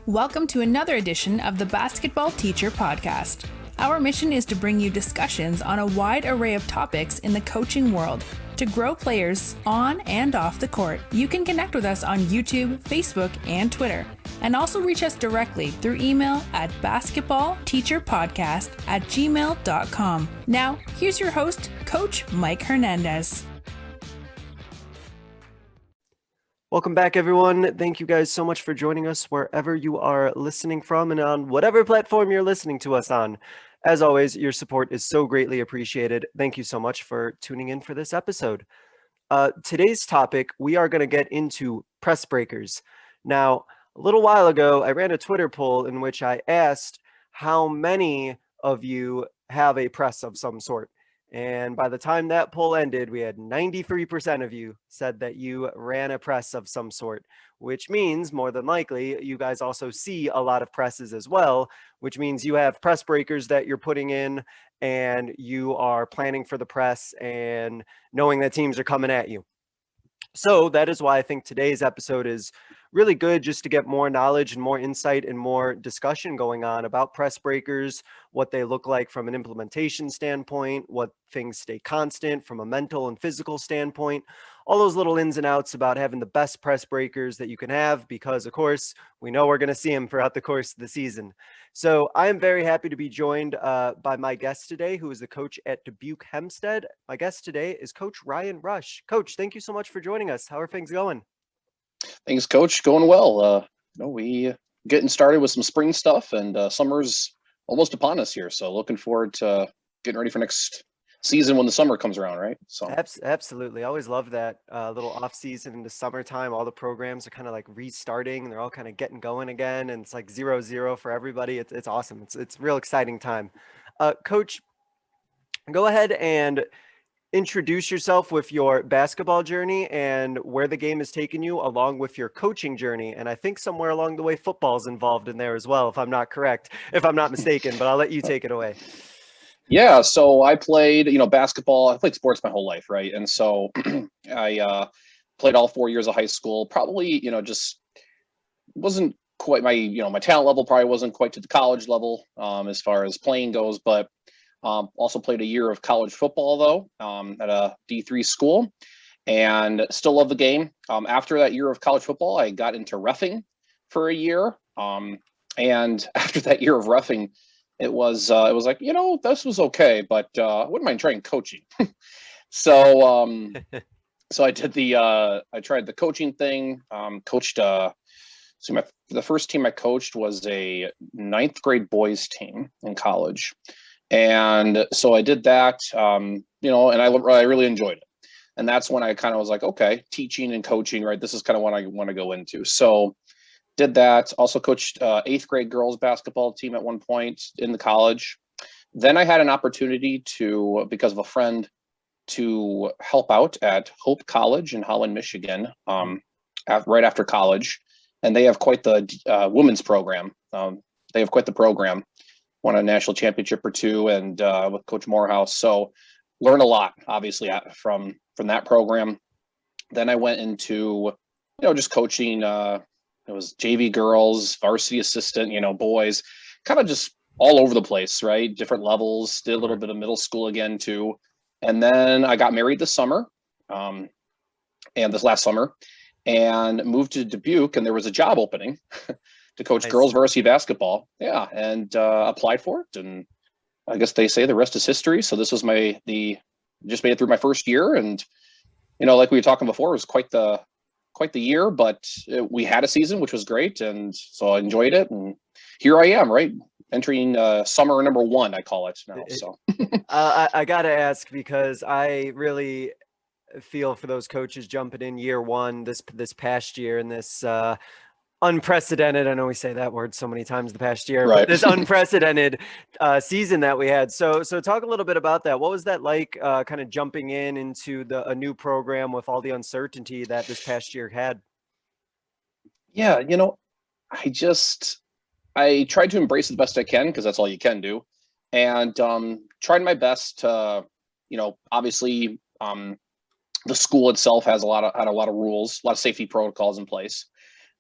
Welcome to another edition of the Basketball Teacher Podcast. Our mission is to bring you discussions on a wide array of topics in the coaching world to grow players on and off the court. You can connect with us on YouTube, Facebook, and Twitter, and also reach us directly through email at basketballteacherpodcast@gmail.com. Now, here's your host, Coach Mike Hernandez. Welcome back, everyone. Thank you guys so much for joining us wherever you are listening from and on whatever platform you're listening to us on. As always, your support is so greatly appreciated. Thank you so much for tuning in for this episode. Today's topic, we are going to get into press breakers. Now, a little while ago, I ran a Twitter poll in which I asked how many of you have a press of some sort. And by the time that poll ended, we had 93% of you said that you ran a press of some sort, which means more than likely you guys also see a lot of presses as well, which means you have press breakers that you're putting in and you are planning for the press and knowing that teams are coming at you. So that is why I think today's episode is really good, just to get more knowledge and more insight and more discussion going on about press breakers, what they look like from an implementation standpoint, what things stay constant from a mental and physical standpoint, all those little ins and outs about having the best press breakers that you can have, because of course, we know we're going to see them throughout the course of the season. So I am very happy to be joined by my guest today, who is the coach at Dubuque Hempstead. My guest today is Coach Ryan Rush. Coach, thank you so much for joining us. How are things going? Thanks, Coach. Going well. We getting started with some spring stuff, and summer's almost upon us here. So looking forward to getting ready for next season when the summer comes around, right? So absolutely. I always love that little off season in the summertime. All the programs are kind of like restarting. They're all kind of getting going again, and it's like 0-0 for everybody. It's awesome. It's real exciting time. Coach, go ahead and introduce yourself with your basketball journey and where the game has taken you, along with your coaching journey. And I think somewhere along the way, football's involved in there as well, if I'm not mistaken, but I'll let you take it away. Yeah. So I played, basketball. I played sports my whole life. Right. And so I played all 4 years of high school, probably, just wasn't quite my talent level probably wasn't quite to the college level as far as playing goes, but also played a year of college football, though, at a D3 school, and still love the game. After that year of college football, I got into reffing for a year. And after that year of reffing, it was like, this was okay, but I wouldn't mind trying coaching. So I did I tried the coaching thing, coached, the first team I coached was a 9th grade boys team in college. And so I did that, and I really enjoyed it. And that's when I kind of was like, okay, teaching and coaching, right? This is kind of what I want to go into. So did that. Also coached 8th grade girls basketball team at one point in the college. Then I had an opportunity because of a friend, to help out at Hope College in Holland, Michigan, right after college. And they have quite the women's program. They have quite the program. Won a national championship or two, and with Coach Morehouse. So learned a lot, obviously, from that program. Then I went into, just coaching. It was JV girls, varsity assistant, boys, kind of just all over the place, right? Different levels. Did a little bit of middle school again too. And then I got married this summer, and this last summer, and moved to Dubuque, and there was a job opening to coach girls varsity basketball. Yeah. And applied for it. And I guess they say the rest is history. So this was just made it through my first year. And, like we were talking before, it was quite the year, but we had a season, which was great. And so I enjoyed it. And here I am, right? Entering summer number 1, I call it now. So I got to ask, because I really feel for those coaches jumping in year one, this past year, and this, unprecedented, I know we say that word so many times the past year, right. But this unprecedented season that we had. So talk a little bit about that. What was that like, kind of jumping into a new program with all the uncertainty that this past year had? Yeah, I tried to embrace it the best I can, because that's all you can do. And tried my best to, obviously the school itself had a lot of rules, a lot of safety protocols in place,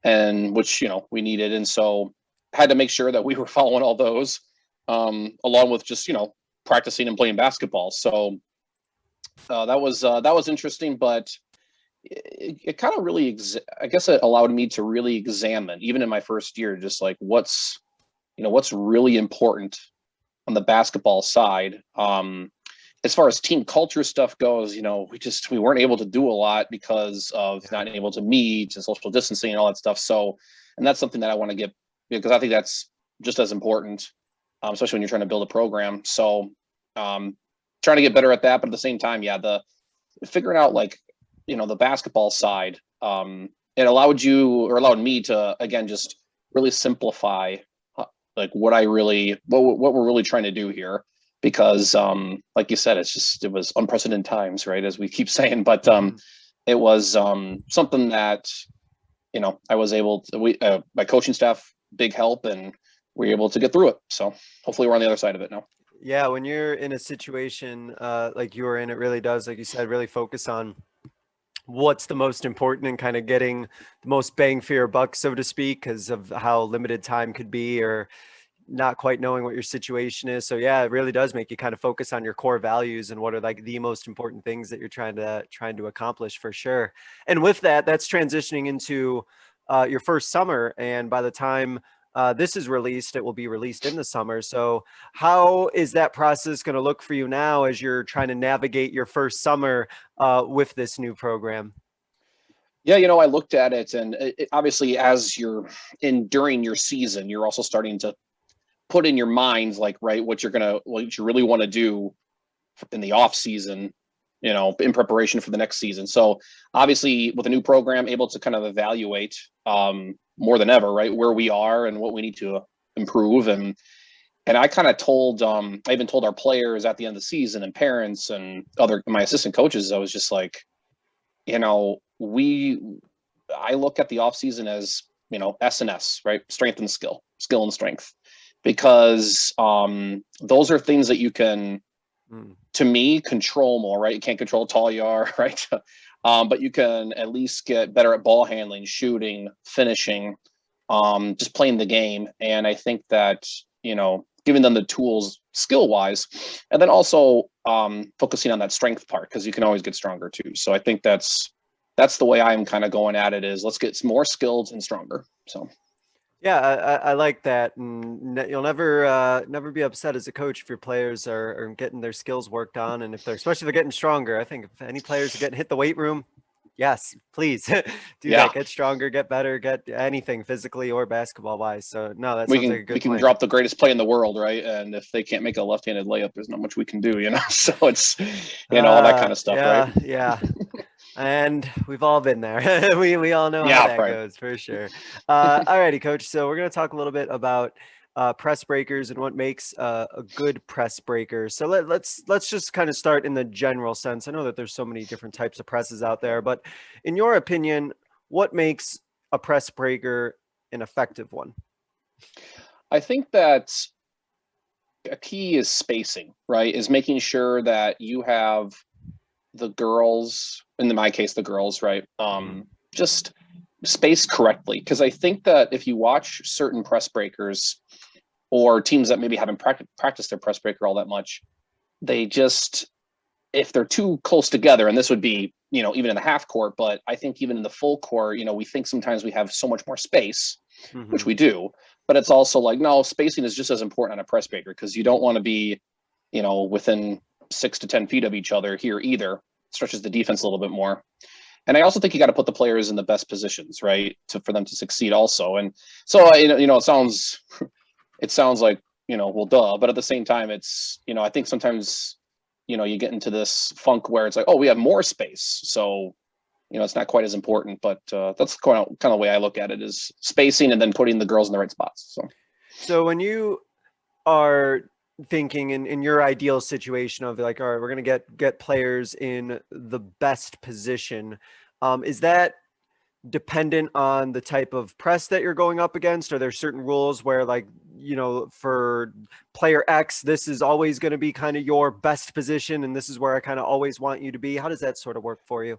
and which, we needed. And so had to make sure that we were following all those, along with just, practicing and playing basketball. So that was interesting, but it kind of really, I guess it allowed me to really examine, even in my first year, just like what's really important on the basketball side. As far as team culture stuff goes, we weren't able to do a lot because of not able to meet and social distancing and all that stuff. So, and that's something that I want to get, because I think that's just as important, especially when you're trying to build a program. So, trying to get better at that, but at the same time, the figuring out the basketball side, it allowed me to, again, just really simplify what we're really trying to do here. Because like you said, it was unprecedented times, right? As we keep saying, but it was something that, I was able to, my coaching staff, big help, and we were able to get through it. So hopefully we're on the other side of it now. Yeah, when you're in a situation like you were in, it really does, like you said, really focus on what's the most important and kind of getting the most bang for your buck, so to speak, because of how limited time could be, or not quite knowing what your situation is. So yeah, it really does make you kind of focus on your core values and what are like the most important things that you're trying to accomplish, for sure. And with that, that's transitioning into your first summer. And by the time this is released, it will be released in the summer. So how is that process going to look for you now as you're trying to navigate your first summer with this new program? Yeah, I looked at it, and obviously as during your season, you're also starting to put in your minds, what you really want to do in the off season, in preparation for the next season. So obviously with a new program, able to kind of evaluate more than ever, right, where we are and what we need to improve. And I kind of I even told our players at the end of the season, and parents and my assistant coaches, I was just like, I look at the off season as, S&S, right? Strength and skill and strength, because those are things that you can, to me, control more, right? You can't control how tall you are, right? But you can at least get better at ball handling, shooting, finishing, just playing the game. And I think that, giving them the tools skill wise, and then also focusing on that strength part, because you can always get stronger too. So I think that's the way I'm kind of going at it, is let's get more skilled and stronger. So. Yeah, I like that, and you'll never be upset as a coach if your players are getting their skills worked on, and especially if they're getting stronger. I think if any players are getting hit the weight room, yes, please do that. Get stronger, get better, get anything physically or baskall wise. So no, that sounds like a good we can plan. drop the greatest play in the world, right? And if they can't make a left-handed layup, there's not much we can do, So it's all that kind of stuff, right? Yeah. And we've all been there. we all know how that goes, for sure. Alrighty, coach. So we're going to talk a little bit about press breakers and what makes a good press breaker. So let's just kind of start in the general sense. I know that there's so many different types of presses out there, but in your opinion, what makes a press breaker an effective one? I think that a key is spacing, right? Is making sure that you have the girls, in my case, the girls, right? Just spaced correctly. Because I think that if you watch certain press breakers, or teams that maybe haven't practiced their press breaker all that much, they just, if they're too close together, and this would be, even in the half court, but I think even in the full court, we think sometimes we have so much more space, which we do, but it's also like, no, spacing is just as important on a press breaker, because you don't want to be, within 6 to 10 feet of each other here either. It stretches the defense a little bit more. And I also think you got to put the players in the best positions, right, for them to succeed also. And so, it sounds like, well, duh, but at the same time, it's, I think sometimes, you get into this funk where it's like, oh, we have more space. So, it's not quite as important, but that's kind of the way I look at it, is spacing and then putting the girls in the right spots. So when you are thinking in your ideal situation of like, all right, we're going to get players in the best position, is that dependent on the type of press that you're going up against? Are there certain rules where, like, for player X, this is always going to be kind of your best position, and this is where I kind of always want you to be? How does that sort of work for you?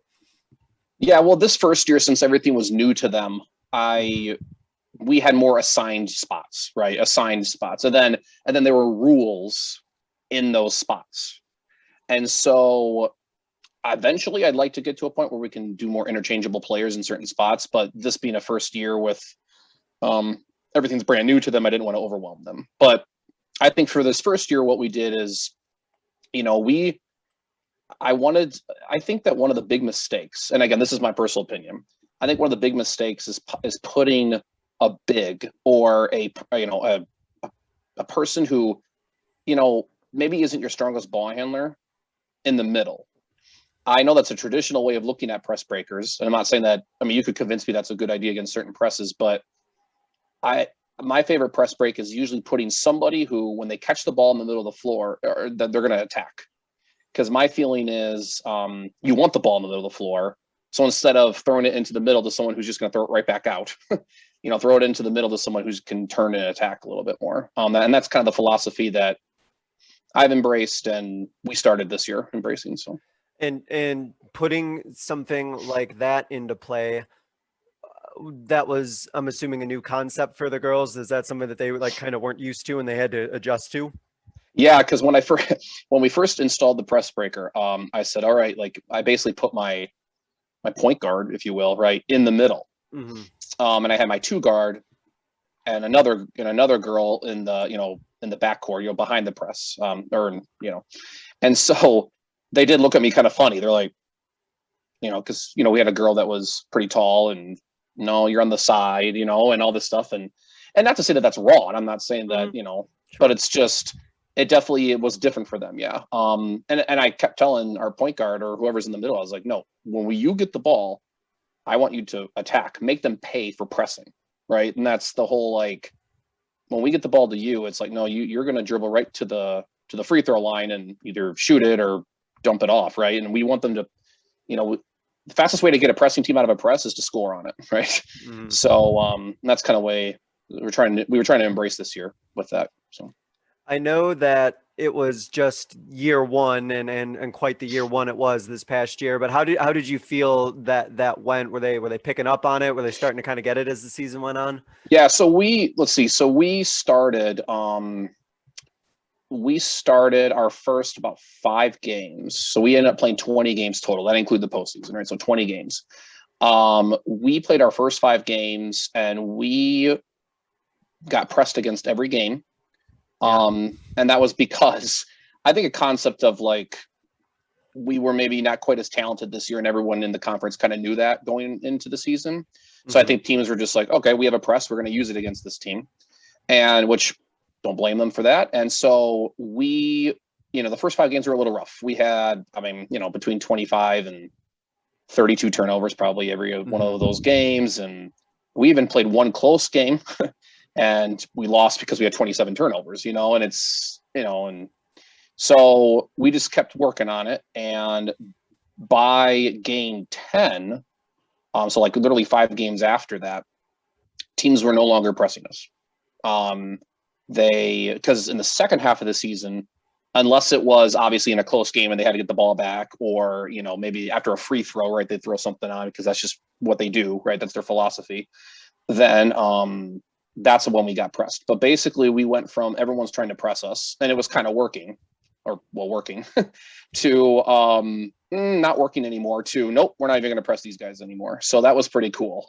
Yeah, well, this first year, since everything was new to them, I we had more assigned spots, right? Assigned spots. And then there were rules in those spots. And so eventually I'd like to get to a point where we can do more interchangeable players in certain spots, but this being a first year with everything's brand new to them, I didn't want to overwhelm them. But I think for this first year, what we did is, you know, I think that one of the big mistakes, and again, this is my personal opinion, I think one of the big mistakes is putting a big or a person who, you know, maybe isn't your strongest ball handler in the middle. I know that's a traditional way of looking at press breakers, and I'm not saying that. I mean, you could convince me that's a good idea against certain presses, but my favorite press break is usually putting somebody who, when they catch the ball in the middle of the floor, or that they're going to attack. Because my feeling is, you want the ball in the middle of the floor. So instead of throwing it into the middle to someone who's just going to throw it right back out, you know, throw it into the middle to someone who can turn and attack a little bit more. And that's kind of the philosophy that I've embraced, and we started this year embracing. So, and putting something like that into play, that was, I'm assuming, a new concept for the girls. Is that something that they like kind of weren't used to and they had to adjust to? Yeah, because when we first installed the press breaker, I said, all right, like I basically put my point guard, if you will, right in the middle. Mm-hmm. And I had my 2 guard and another girl in the back court, you know, behind the press, and so they did look at me kind of funny. They're like, you know, because, you know, we had a girl that was pretty tall, and no, you're on the side, you know, and all this stuff, and not to say that that's wrong. I'm not saying that, you know, but it's just, it was different for them. Yeah. And I kept telling our point guard or whoever's in the middle, I was like, no, when you get the ball, I want you to attack, make them pay for pressing. Right. And that's the whole, like, when we get the ball to you, it's like, no, you're going to dribble right to the free throw line and either shoot it or dump it off. Right. And we want them to, you know, the fastest way to get a pressing team out of a press is to score on it. Right. Mm-hmm. So that's kind of way we were trying to embrace this year with that. So I know that it was just year one, and quite the year one it was this past year. But how did you feel that went? Were they picking up on it? Were they starting to kind of get it as the season went on? Yeah. So we started our first about 5 games. So we ended up playing 20 games total. That include the postseason, right? So 20 games. We played our first 5 games, and we got pressed against every game. And that was because I think a concept of, like, we were maybe not quite as talented this year, and everyone in the conference kind of knew that going into the season. So I think teams were just like, okay, we have a press, we're going to use it against this team, and which, don't blame them for that. And so we, you know, the first 5 games were a little rough. We had, I mean, you know, between 25 and 32 turnovers probably every one of those games. And we even played one close game and we lost because we had 27 turnovers, you know, and it's, you know, and so we just kept working on it. And by game 10, so like literally 5 games after that, teams were no longer pressing us. Because in the second half of the season, unless it was obviously in a close game and they had to get the ball back, or, you know, maybe after a free throw, right, they throw something on because that's just what they do, right? That's their philosophy. Then that's when we got pressed. But basically we went from everyone's trying to press us, and it was kind of working, to not working anymore, to nope, we're not even going to press these guys anymore. So that was pretty cool.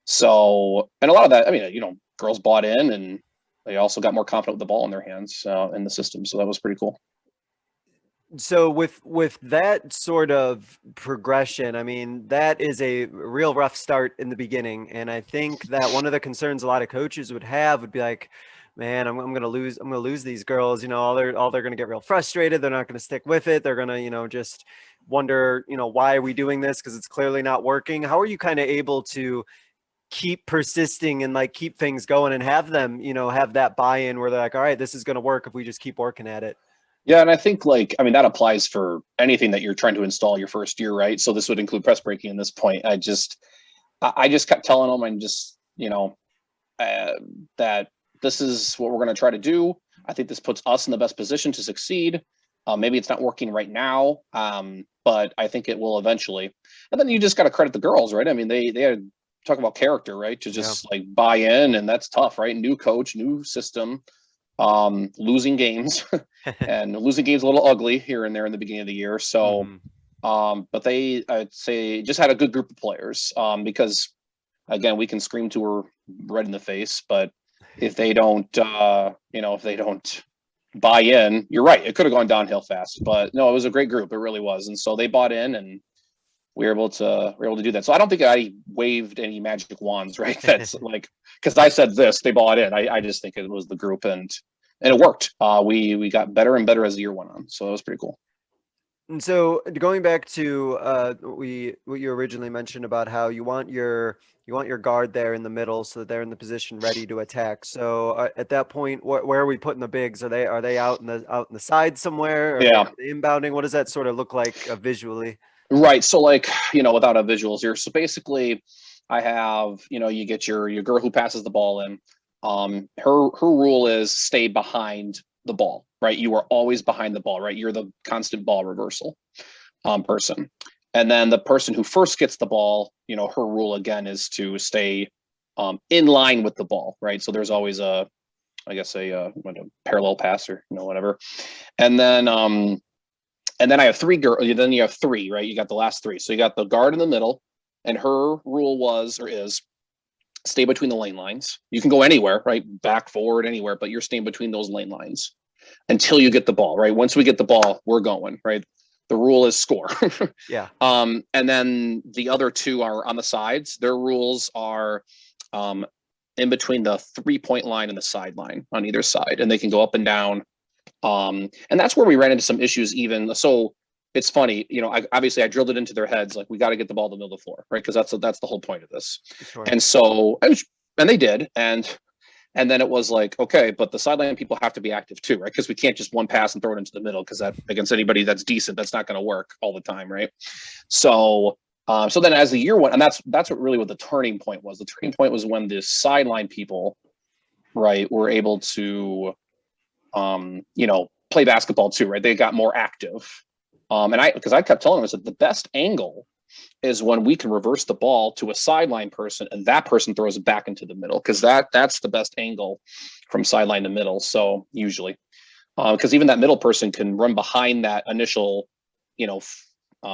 So, and a lot of that, I mean, you know, girls bought in, and they also got more confident with the ball in their hands in the system. So that was pretty cool. So with that sort of progression, I mean, that is a real rough start in the beginning. And I think that one of the concerns a lot of coaches would have would be like, man, I'm going to lose these girls, you know, they're going to get real frustrated. They're not going to stick with it. They're going to, you know, just wonder, you know, why are we doing this? Because it's clearly not working. How are you kind of able to keep persisting and like keep things going and have them, you know, have that buy-in where they're like, all right, this is going to work if we just keep working at it? Yeah. And I think, like, I mean, that applies for anything that you're trying to install your first year, right? So this would include press breaking at this point. I just kept telling them, and just, you know, that this is what we're going to try to do. I think this puts us in the best position to succeed. Maybe it's not working right now, but I think it will eventually. And then you just got to credit the girls, right? I mean, they had talk about character, right? To just like buy in, and that's tough, right? New coach, new system, losing games and losing games a little ugly here and there in the beginning of the year. So, but I'd say just had a good group of players, because again, we can scream to her right in the face, but if they don't, if they don't buy in, you're right. It could have gone downhill fast, but no, it was a great group. It really was. And so they bought in, and we were able to do that. So I don't think I waved any magic wands, right? That's like, because I said this, they bought in. I just think it was the group, and it worked. We got better and better as the year went on. So it was pretty cool. And so going back to what you originally mentioned about how you want your guard there in the middle so that they're in the position ready to attack. So at that point, where are we putting the bigs? Are they out in the side somewhere? Are they inbounding? What does that sort of look like visually? Right. So like, without a visuals here. So basically I have, you get your girl who passes the ball in. Her rule is stay behind the ball, right? You are always behind the ball, right? You're the constant ball reversal person. And then the person who first gets the ball, her rule again is to stay in line with the ball, right? So there's always a parallel pass or whatever. And then I have three girls. Then you have three, right? You got the last three. So you got the guard in the middle, and her rule is stay between the lane lines. You can go anywhere, right? Back, forward, anywhere, but you're staying between those lane lines until you get the ball, right? Once we get the ball, we're going, right? The rule is score. Yeah. And then the other two are on the sides. Their rules are in between the 3-point line and the sideline on either side, and they can go up and down. And that's where we ran into some issues even. So it's funny, obviously I drilled it into their heads, like we got to get the ball to the middle of the floor, right? Because that's the whole point of this. Sure. And so, and they did. And then it was like, okay, but the sideline people have to be active too, right? Because we can't just one pass and throw it into the middle, because that against anybody that's decent, that's not going to work all the time, right? So then as the year went, and that's what the turning point was. The turning point was when the sideline people, right, were able to play basketball too, right? They got more active. Because I kept telling them, I said, the best angle is when we can reverse the ball to a sideline person and that person throws it back into the middle, because that's the best angle from sideline to middle. So usually, because even that middle person can run behind that initial,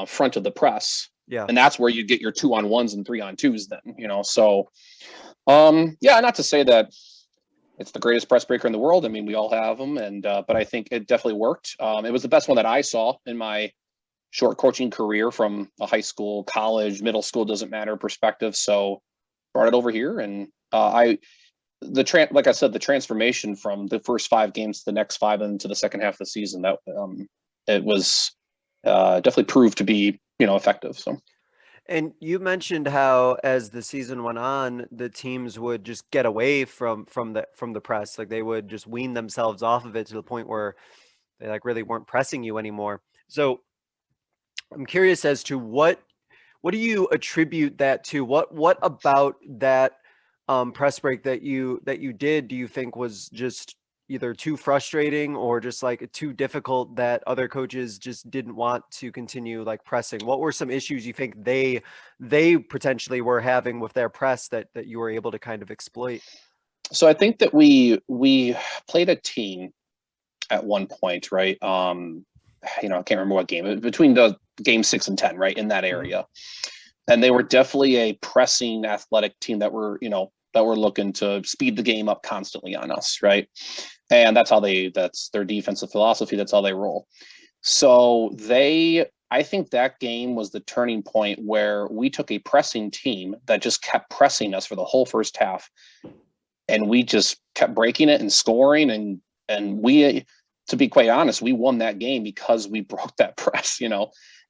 front of the press. Yeah. And that's where you get your 2-on-1s and 3-on-2s then, so, not to say that it's the greatest press breaker in the world. I mean, we all have them, but I think it definitely worked. It was the best one that I saw in my short coaching career from a high school, college, middle school, doesn't matter perspective. So brought it over here, and like I said, the transformation from the first 5 games to the next 5 and to the second half of the season, that it was definitely proved to be effective. So. And you mentioned how, as the season went on, the teams would just get away from the press, like they would just wean themselves off of it to the point where they like really weren't pressing you anymore. So I'm curious as to what do you attribute that to? What about that press break that you did do you think was just either too frustrating or just like too difficult that other coaches just didn't want to continue like pressing? What were some issues you think they potentially were having with their press that you were able to kind of exploit? So I think that we played a team at one point, right? I can't remember what game, between the game 6 and 10, right, in that area. And they were definitely a pressing athletic team that were looking to speed the game up constantly on us, right? And that's their defensive philosophy. That's how they roll. So I think that game was the turning point where we took a pressing team that just kept pressing us for the whole first half. And we just kept breaking it and scoring. And we, to be quite honest, we won that game because we broke that press,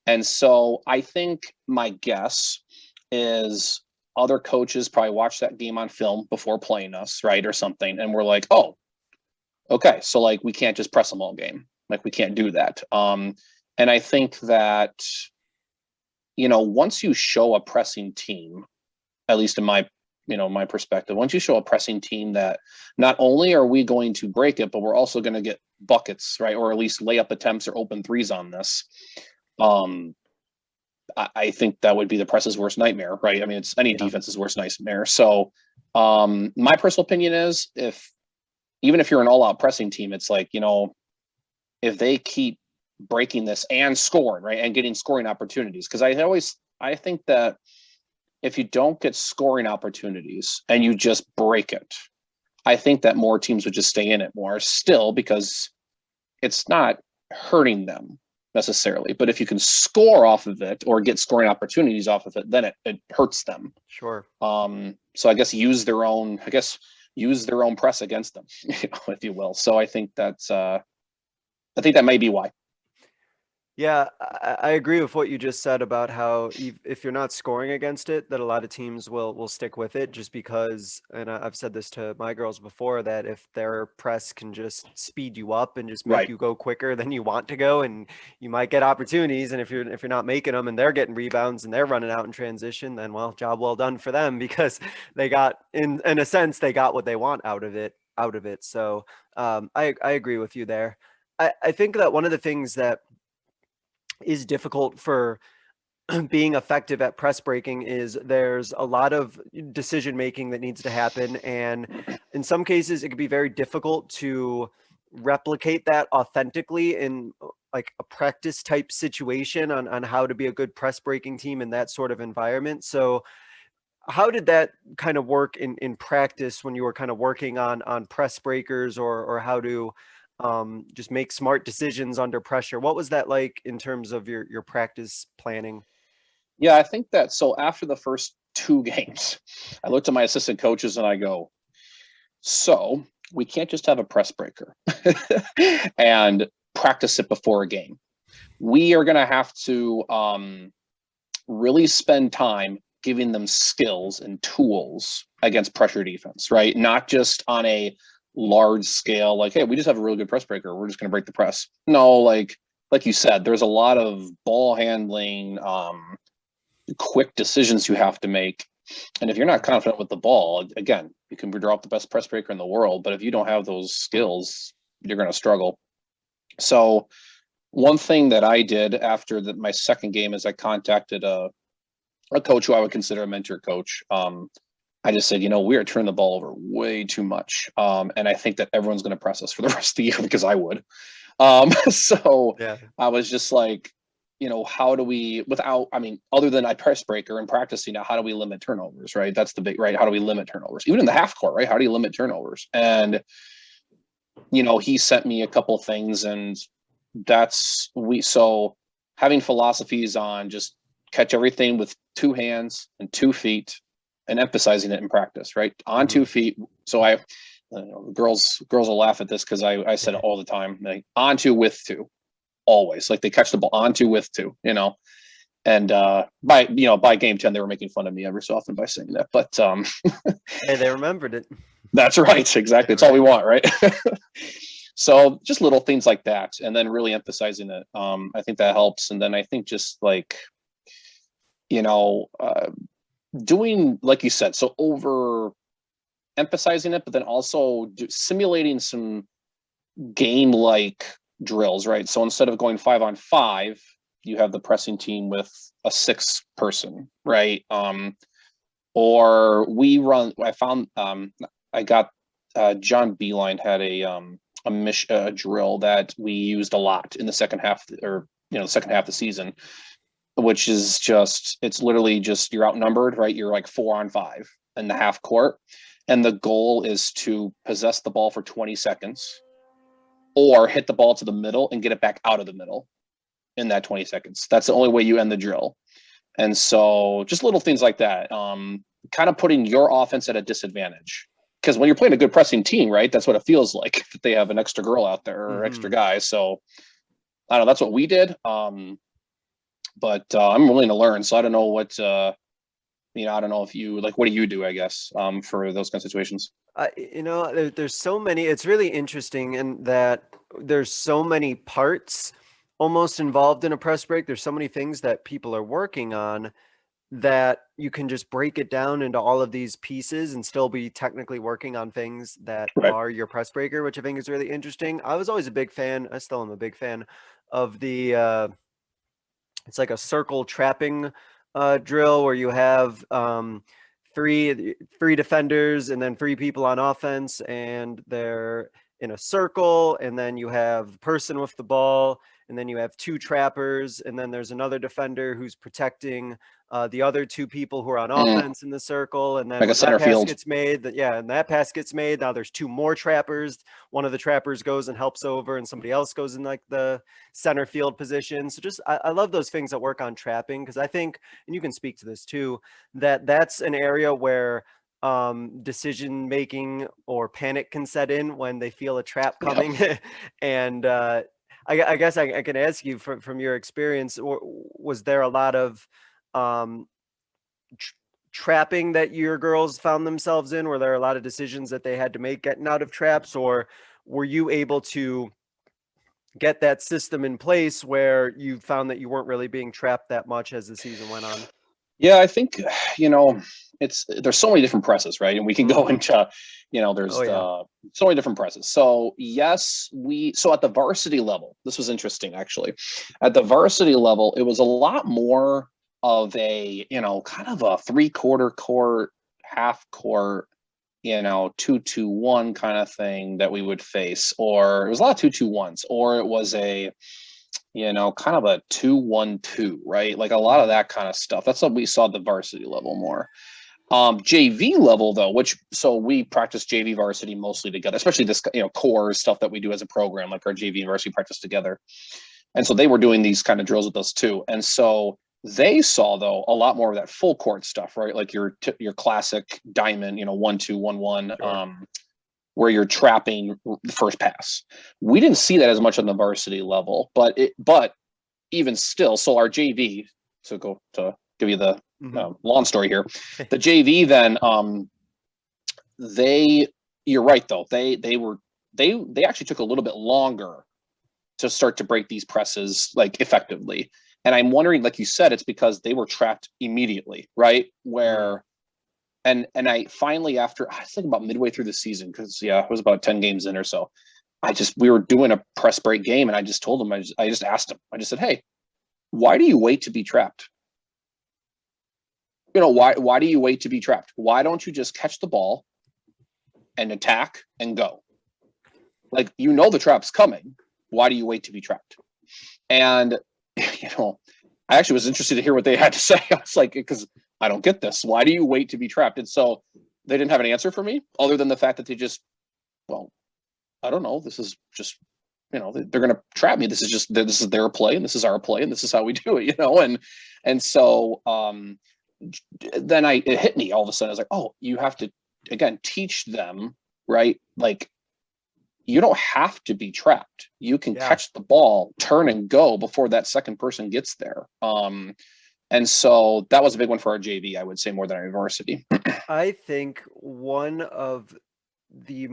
And so I think my guess is other coaches probably watched that game on film before playing us, right, or something, and we're like, oh, okay, so like we can't just press them all game, like we can't do that. And I think that once you show a pressing team, at least in my my perspective, once you show a pressing team that not only are we going to break it, but we're also going to get buckets, right, or at least layup attempts or open threes on this. I think that would be the press's worst nightmare, right? I mean, it's any defense's worst nightmare. So my personal opinion is even if you're an all-out pressing team, it's like, if they keep breaking this and scoring, right, and getting scoring opportunities, because I think that if you don't get scoring opportunities and you just break it, I think that more teams would just stay in it more still, because it's not hurting them necessarily. But if you can score off of it or get scoring opportunities off of it, then it hurts them. Sure. So I guess use their own press against them, if you will. So I think that may be why. Yeah, I agree with what you just said about how if you're not scoring against it, that a lot of teams will stick with it, just because, and I've said this to my girls before, that if their press can just speed you up and just make you go quicker than you want to go, and you might get opportunities, and if you're not making them and they're getting rebounds and they're running out in transition, then well, job well done for them, because they got, in a sense, they got what they want out of it. So I agree with you there. I think that one of the things that is difficult for being effective at press breaking is there's a lot of decision making that needs to happen, and in some cases it can be very difficult to replicate that authentically in like a practice type situation on how to be a good press breaking team in that sort of environment. So how did that kind of work in practice when you were kind of working on press breakers, or how to just make smart decisions under pressure? What was that like in terms of your practice planning? Yeah, I think that, so after the first 2 games, I looked at my assistant coaches and I go, so we can't just have a press breaker and practice it before a game. We are going to have to really spend time giving them skills and tools against pressure defense, right? Not just on a large scale, like, hey, we just have a really good press breaker, we're just going to break the press. No, like you said, there's a lot of ball handling, quick decisions you have to make. And if you're not confident with the ball, again, you can drop the best press breaker in the world, but if you don't have those skills, you're going to struggle. So one thing that I did after my second game is I contacted a coach who I would consider a mentor coach. I just said, we are turning the ball over way too much. And I think that everyone's going to press us for the rest of the year, because I would. So yeah. I was just like, how do we, other than I press breaker and practicing now, how do we limit turnovers, right? That's the big, right? How do we limit turnovers? Even in the half court, right? How do you limit turnovers? And, he sent me a couple of things, and so having philosophies on just catch everything with 2 hands and 2 feet and emphasizing it in practice, right? On 2 feet. So girls will laugh at this, because I said it all the time, like on 2 with 2. Always, like, they catch the ball on 2 with 2, and by game 10 they were making fun of me every so often by saying that, but hey, they remembered it. That's right, exactly. It's all we want, right? So just little things like that, and then really emphasizing it, I think that helps. And then I think just like, doing, like you said, so over emphasizing it, but then also simulating some game like drills, right? So instead of going 5-on-5, you have the pressing team with a 6 person, right? Or we run, I got John Beeline had a drill that we used a lot in the second half, or the second half of the season, which is just, it's literally just, you're outnumbered, right? You're like 4-on-5 in the half court, and the goal is to possess the ball for 20 seconds or hit the ball to the middle and get it back out of the middle in that 20 seconds. That's the only way you end the drill. And so just little things like that, kind of putting your offense at a disadvantage. Because when you're playing a good pressing team, right, that's what it feels like, that they have an extra girl out there or extra guy. So I don't know, that's what we did. But I'm willing to learn. So I don't know what, I don't know if you, like, what do you do, I guess, for those kind of situations? There's so many, it's really interesting in that there's so many parts almost involved in a press break. There's so many things that people are working on that you can just break it down into all of these pieces and still be technically working on things that are your press breaker, which I think is really interesting. I was always a big fan, I still am a big fan of the it's like a circle trapping drill where you have three defenders and then three people on offense, and they're in a circle, and then you have person with the ball, and then you have two trappers, and then there's another defender who's protecting the other two people who are on offense in the circle. And then like a when center that pass field. gets made, and that pass gets made, now there's two more trappers. One of the trappers goes and helps over, and somebody else goes in like the center field position. So just I love those things that work on trapping, because I think, and you can speak to this too, that that's an area where decision making or panic can set in when they feel a trap coming. And I guess I can ask you from your experience, was there a lot of trapping that your girls found themselves in? Were there a lot of decisions that they had to make getting out of traps, or were you able to get that system in place where you found that you weren't really being trapped that much as the season went on? Yeah, I think, there's so many different presses, right? And we can go into, there's so many different presses. So yes, so at the varsity level, this was interesting, actually. At the varsity level, it was a lot more of a, kind of a 3/4 court, half court, 2-2-1 kind of thing that we would face, or it was a lot of 2-2-1s, or it was a, kind of a 2-1-2, right? Like a lot of that kind of stuff. That's what we saw at the varsity level more. JV level though, so we practice JV varsity mostly together, especially this, core stuff that we do as a program, like our JV and varsity practice together. And so they were doing these kind of drills with us too. And so they saw though a lot more of that full court stuff, right? Like your classic diamond, 1-2-1-1, Sure. where you're trapping the first pass. We didn't see that as much on the varsity level, but even still, so our JV, to go to give you the long story here, the JV then, you're right though, they actually took a little bit longer to start to break these presses like effectively. And I'm wondering, like you said, it's because they were trapped immediately, right? Where and I finally, after I think about midway through the season, because it was about 10 games in or so, we were doing a press break game, and I just told him, I just asked him, I just said, hey, why do you wait to be trapped? Why do you wait to be trapped? Why don't you just catch the ball and attack and go? Like, the trap's coming. Why do you wait to be trapped? And, I actually was interested to hear what they had to say. I was like, because I don't get this. Why do you wait to be trapped? And so they didn't have an answer for me other than the fact that they just, I don't know. This is just, they're going to trap me. This is their play, and this is our play, and this is how we do it, and so then it hit me all of a sudden. I was like, oh, you have to, again, teach them, right? Like, you don't have to be trapped. You can catch the ball, turn and go before that second person gets there. And so that was a big one for our JV, I would say, more than our varsity. I think one of the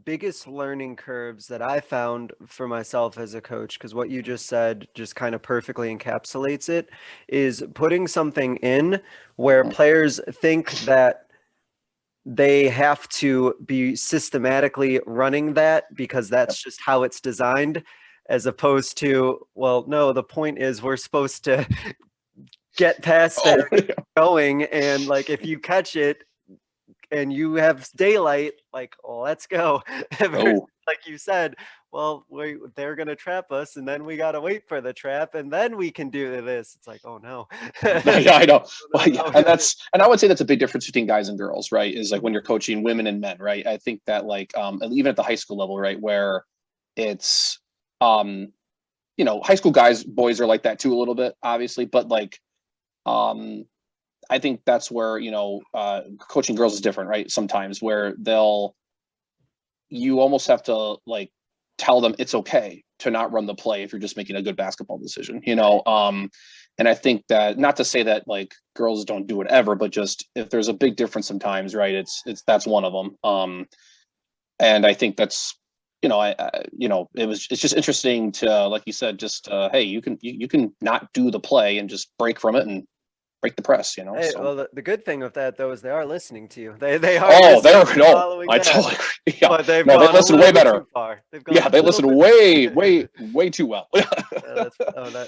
biggest learning curves that I found for myself as a coach, because what you just said just kind of perfectly encapsulates it, is putting something in where players think that they have to be systematically running that because that's just how it's designed, as opposed to, well, no, the point is we're supposed to get past that going, and like if you catch it and you have daylight, like, oh, let's go. Like you said, well, they're gonna trap us, and then we gotta wait for the trap, and then we can do this. It's like, oh no. Yeah, I know. And I would say that's a big difference between guys and girls, right? Is like when you're coaching women and men, right? I think that like even at the high school level, right, where it's high school guys, boys are like that too a little bit, obviously, but like I think that's where, coaching girls is different, right? Sometimes where you almost have to like tell them it's okay to not run the play if you're just making a good basketball decision, and I think that, not to say that like girls don't do it ever, but just if there's a big difference sometimes, right? That's one of them. And I think that's, it's just interesting to, like you said, just, hey, you can not do the play and just break from it and break the press, Hey, so. well, the good thing with that though is they are listening to you. They are Oh, listening they're and no, following I that, totally agree. Yeah, but they've no, they gone a listen little way bit better. too far. They've gone Yeah, a they little listen bit. way too well.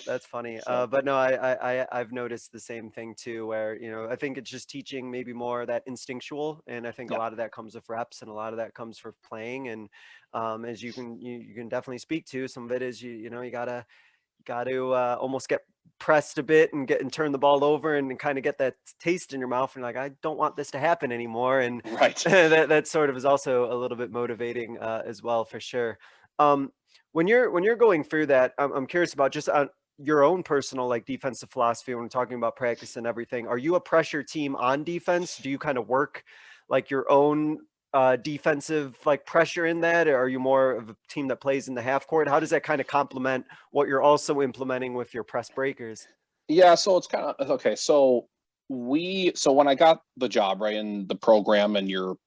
That's funny. So, But no, I've noticed the same thing too, where I think it's just teaching maybe more that instinctual, and I think a yeah, lot of that comes with reps, and a lot of that comes from playing, and as you can definitely speak to, some of it is you got to almost get pressed a bit and turn the ball over and kind of get that taste in your mouth and like I don't want this to happen anymore, and right. that sort of is also a little bit motivating as well for sure. um when you're going through that, I'm curious about just your own personal like defensive philosophy when we're talking about practice and everything. Are you a pressure team on defense? Do you kind of work like your own defensive like pressure in that, or are you more of a team that plays in the half court? How does that kind of complement what you're also implementing with your press breakers? Yeah, so it's kind of okay. So when I got the job, right, in the program, and you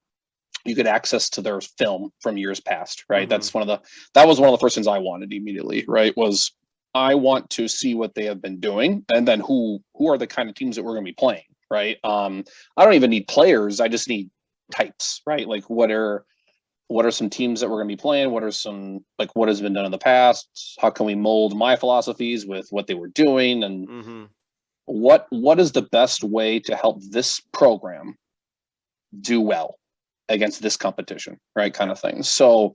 get access to their film from years past, right? Hmm. That was one of the first things I wanted immediately, right? Was I want to see what they have been doing, and then who are the kind of teams that we're going to be playing, right? I don't even need players. I just need types, right? Like what are some teams that we're going to be playing? What are some, like, what has been done in the past? How can we mold my philosophies with what they were doing? And Hmm. what is the best way to help this program do well against this competition, right? Kind Yeah. of thing. So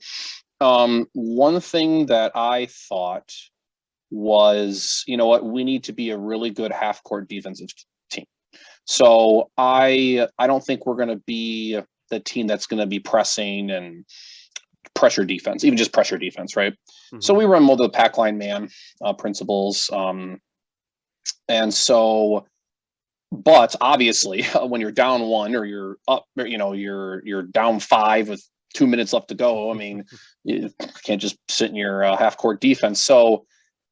one thing that I thought was, you know what, we need to be a really good half court defensive team. So I don't think we're going to be the team that's going to be pressing and pressure defense, even just pressure defense, right? So Hmm. we run more of the pack line man principles. And so, but obviously, when you're down one or you're up, you're down five with 2 minutes left to go. I mean, you can't just sit in your half court defense. So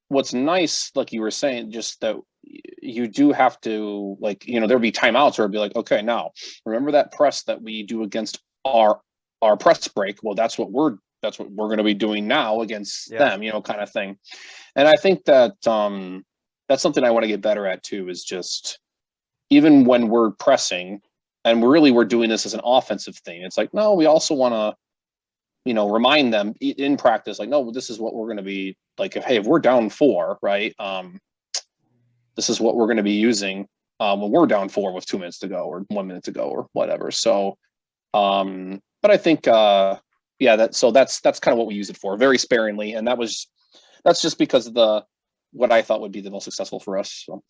what's nice, like you were saying, just that you do have to, like, there'll be timeouts where it'll be like, okay, now remember that press that we do against our press break. Well, that's what we're going to be doing now against Yeah. them, kind of thing. And I think that that's something I want to get better at too, is just even when we're pressing, and we're doing this as an offensive thing. It's like, no, we also want to, remind them in practice, like, no, this is what we're going to be like. If we're down four, right? This is what we're going to be using when we're down four with 2 minutes to go or 1 minute to go or whatever. So, but I think, yeah, that's kind of what we use it for, very sparingly, and that's just because of what I thought would be the most successful for us. So.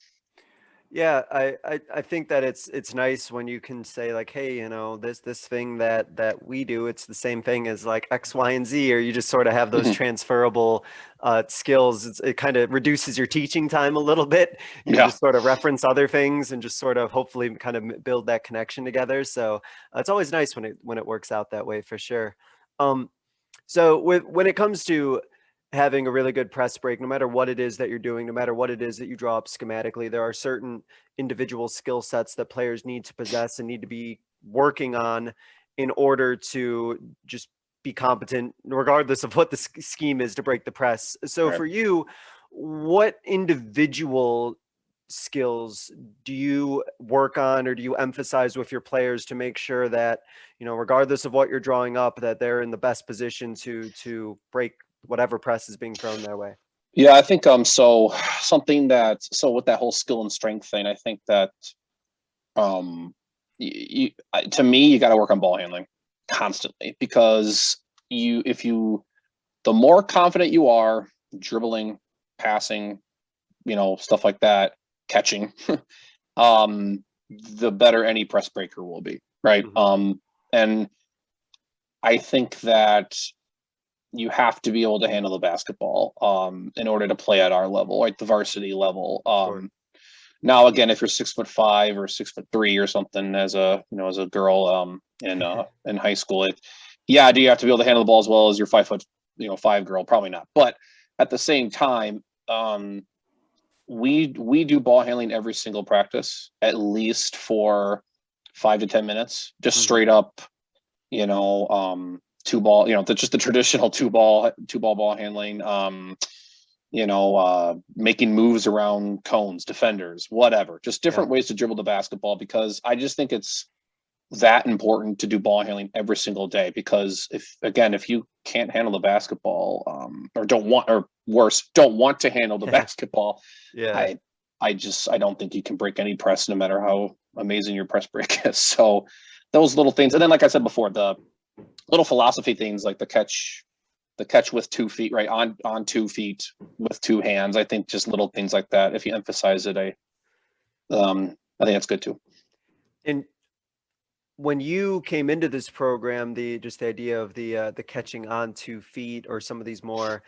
Yeah, I think that it's nice when you can say like, hey, this thing that we do, it's the same thing as like X, Y, and Z, or you just sort of have those Mhm. transferable skills. It kind of reduces your teaching time a little bit. You can Yeah. just sort of reference other things and just sort of hopefully kind of build that connection together. So it's always nice when it works out that way for sure. So when it comes to having a really good press break, no matter what it is that you're doing, no matter what it is that you draw up schematically, there are certain individual skill sets that players need to possess and need to be working on in order to just be competent, regardless of what the scheme is to break the press. So Right. for you, what individual skills do you work on or do you emphasize with your players to make sure that regardless of what you're drawing up, that they're in the best position to break whatever press is being thrown their way? Yeah, I think so with that whole skill and strength thing, I think that to me, you got to work on ball handling constantly, because if you the more confident you are dribbling, passing, stuff like that, catching, the better any press breaker will be, right? Hmm. And I think that you have to be able to handle the basketball in order to play at our level, right? The varsity level. Sure. Now, again, if you're 6'5" or 6'3" or something as a girl in high school, yeah, do you have to be able to handle the ball as well as your 5'5" girl? Probably not. But at the same time, we do ball handling every single practice, at least for 5 to 10 minutes, just Hmm. straight up, two ball, just the traditional two ball ball handling. making moves around cones, defenders, whatever, just different ways to dribble the basketball, because I just think it's that important to do ball handling every single day. Because if you can't handle the basketball, or don't want to handle the basketball, Yeah. I don't think you can break any press, no matter how amazing your press break is. So those little things. And then, like I said before, the little philosophy things, like the catch with 2 feet, right? On 2 feet with 2 hands. I think just little things like that, if you emphasize it, I think that's good too. And when you came into this program, the idea of the catching on 2 feet, or some of these more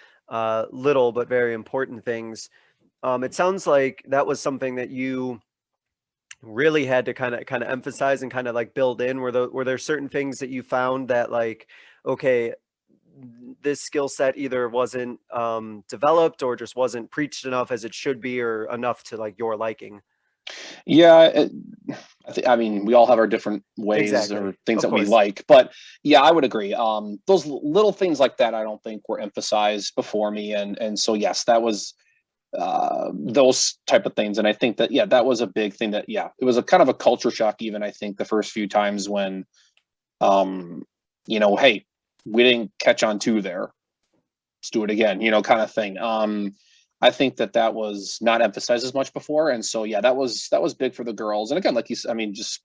little but very important things, it sounds like that was something that you really had to kind of emphasize and kind of like build in. Were there certain things that you found that, like, okay, this skill set either wasn't developed, or just wasn't preached enough as it should be, or enough to like your liking? Yeah, I mean, we all have our different ways or things that we like, but yeah, I would agree. Those little things like that, I don't think were emphasized before me, and so yes, that was those type of things. And I think that that was a big thing. That it was a kind of a culture shock, even I think the first few times when, hey, we didn't catch on 2 there, let's do it again, kind of thing. I think that was not emphasized as much before, and so that was big for the girls. And again, like you said, I mean, just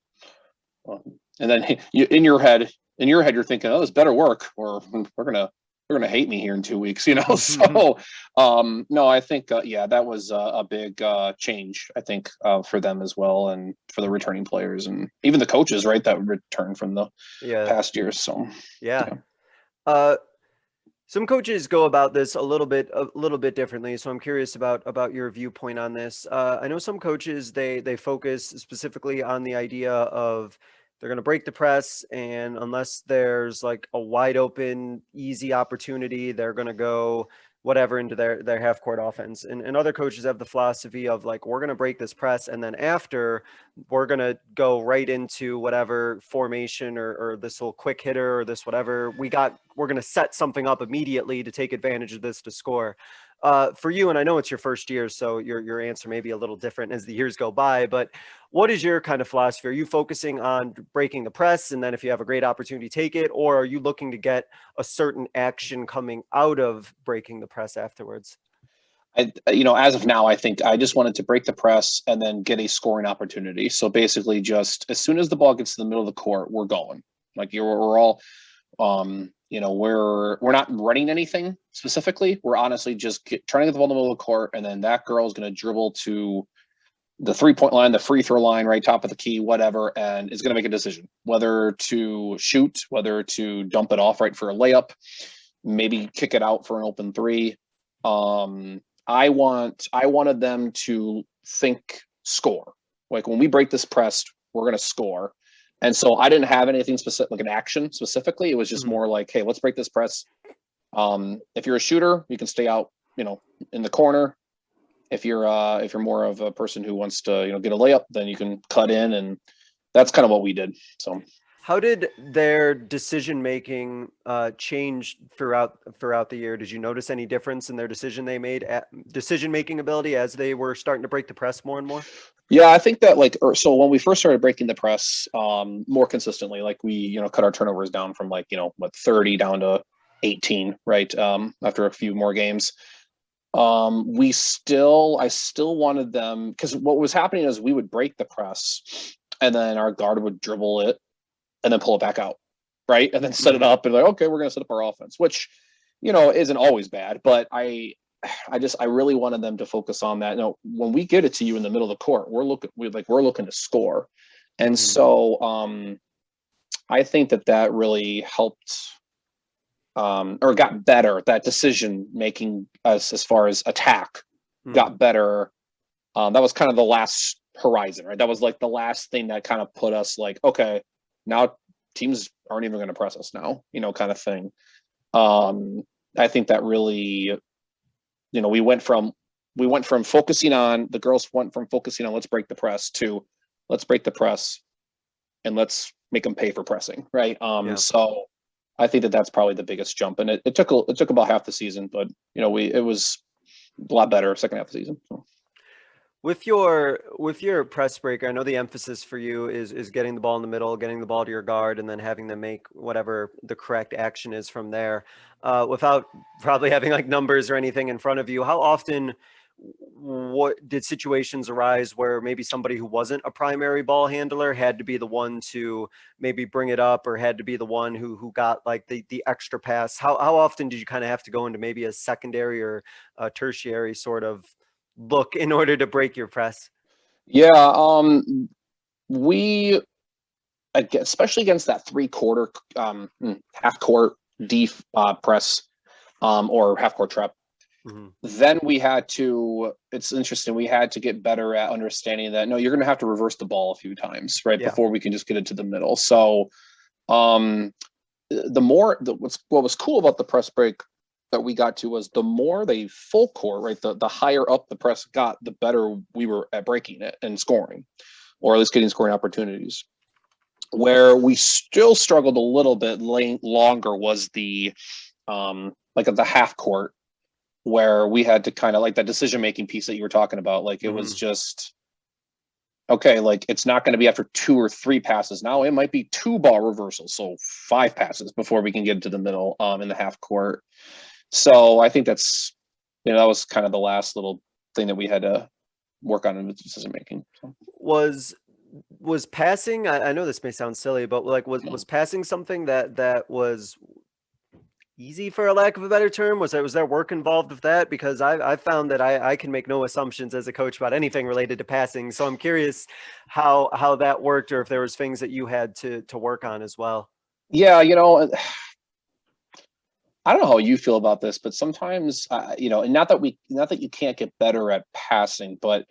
and then in your head, you're thinking, oh, this better work, or they're gonna hate me here in 2 weeks, So, no, I think that was a big change, I think, for them as well, and for the returning players, and even the coaches, right, that returned from the past years. So some coaches go about this a little bit differently, so I'm curious about your viewpoint on this. I know some coaches, they focus specifically on the idea of they're going to break the press, and unless there's like a wide open, easy opportunity, they're going to go whatever into their half court offense. And other coaches have the philosophy of like, we're going to break this press, and then after, we're going to go right into whatever formation, or this little quick hitter, or this whatever we're going to set something up immediately to take advantage of this to score. For you, and I know it's your first year, so your answer may be a little different as the years go by, but what is your kind of philosophy? Are you focusing on breaking the press, and then if you have a great opportunity, take it? Or are you looking to get a certain action coming out of breaking the press afterwards? As of now, I think I just wanted to break the press and then get a scoring opportunity. So basically, just as soon as the ball gets to the middle of the court, we're going. Like we're all, we're not running anything specifically. We're honestly just trying to get the ball in the middle of the court, and then that girl is going to dribble to the 3-point line, the free throw line, right top of the key, whatever, and is going to make a decision whether to shoot, whether to dump it off right for a layup, maybe kick it out for an open 3. I wanted them to think score. Like when we break this press, we're going to score. And so I didn't have anything specific, like an action specifically. It was just more like, hey, let's break this press. If you're a shooter, you can stay out, in the corner. If you're more of a person who wants to, get a layup, then you can cut in, and that's kind of what we did. So how did their decision making change throughout the year? Did you notice any difference in their decision making ability as they were starting to break the press more and more? Yeah, I think that so when we first started breaking the press more consistently, like we cut our turnovers down from 30 down to 18, right? After a few more games. I still wanted them, because what was happening is we would break the press, and then our guard would dribble it and then pull it back out, right? And then set it up and okay, we're going to set up our offense, which, isn't always bad. But I really wanted them to focus on that. When we get it to you in the middle of the court, we're looking to score. And so I think that really helped, or got better. That decision making as far as attack got better. That was kind of the last horizon, right? That was like the last thing that kind of put us like, okay, now teams aren't even going to press us now, kind of thing. I think that really, we went from focusing on, the girls went from focusing on let's break the press to let's break the press and let's make them pay for pressing, right? So I think that's probably the biggest jump, and it took about half the season, but it was a lot better second half of the season. So. With your press break, I know the emphasis for you is getting the ball in the middle, getting the ball to your guard, and then having them make whatever the correct action is from there. Without probably having like numbers or anything in front of you, how often what did situations arise where maybe somebody who wasn't a primary ball handler had to be the one to maybe bring it up, or had to be the one who got like the extra pass? How often did you kind of have to go into maybe a secondary or a tertiary sort of look in order to break your press? Yeah, we especially against that three-quarter, half-court press, or half-court trap. Mhm. Then we had to. It's interesting. We had to get better at understanding that no, you're going to have to reverse the ball a few times, right, Yeah. before we can just get it to the middle. So, what was cool about the press break that we got to was the more they full court, right, the higher up the press got, the better we were at breaking it and scoring, or at least getting scoring opportunities. Where we still struggled a little bit longer was the like at the half court, where we had to kind of like that decision making piece that you were talking about. Like it was just okay, like it's not going to be after 2 or 3 passes. Now it might be 2 ball reversals, so 5 passes before we can get to the middle in the half court. So I think that's, that was kind of the last little thing that we had to work on in the decision making. So. Was passing, I know this may sound silly, but like was passing something that was easy, for a lack of a better term? Was there work involved with that? Because I've found that I can make no assumptions as a coach about anything related to passing. So I'm curious how that worked, or if there was things that you had to work on as well. Yeah, I don't know how you feel about this, but sometimes, and not that you can't get better at passing, but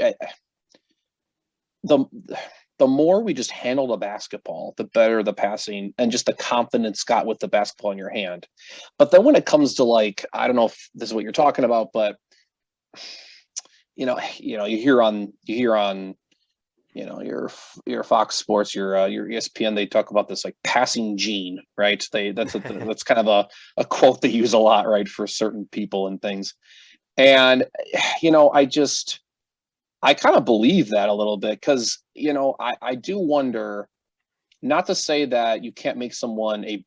the more we just handle the basketball, the better the passing and just the confidence got with the basketball in your hand. But then when it comes to like, I don't know if this is what you're talking about, but you hear on your Fox Sports, your ESPN, they talk about this like passing gene, right? That's kind of a quote they use a lot, right, for certain people and things. And I kind of believe that a little bit, because I do wonder, not to say that you can't make someone a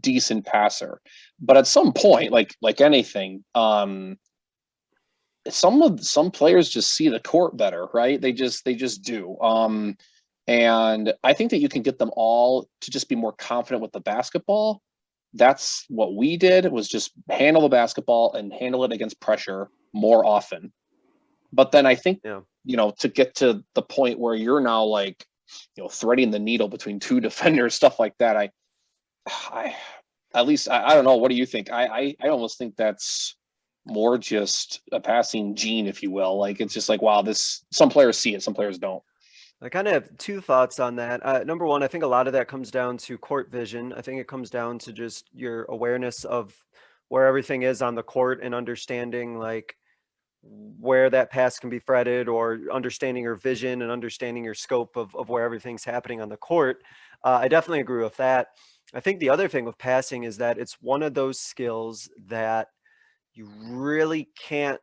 decent passer, but at some point, like anything, some players just see the court better, right? They just do. And I think that you can get them all to just be more confident with the basketball. That's what we did, was just handle the basketball and handle it against pressure more often. But then I think, to get to the point where you're now like, threading the needle between 2 defenders, stuff like that. I at least, I don't know. What do you think? I almost think that's more just a passing gene, if you will. Like, it's just like, wow, some players see it, some players don't. I kind of have 2 thoughts on that. Number one, I think a lot of that comes down to court vision. I think it comes down to just your awareness of where everything is on the court, and understanding like where that pass can be threaded, or understanding your vision and understanding your scope of where everything's happening on the court. I definitely agree with that. I think the other thing with passing is that it's one of those skills that you really can't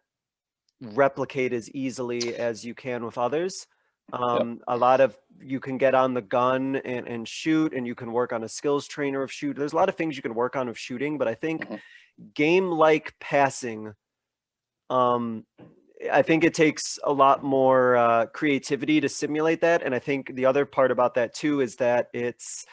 replicate as easily as you can with others. A lot of, you can get on the gun and shoot, and you can work on a skills trainer of shoot. There's a lot of things you can work on of shooting, but I think game like passing, I think it takes a lot more creativity to simulate that. And I think the other part about that too is that it's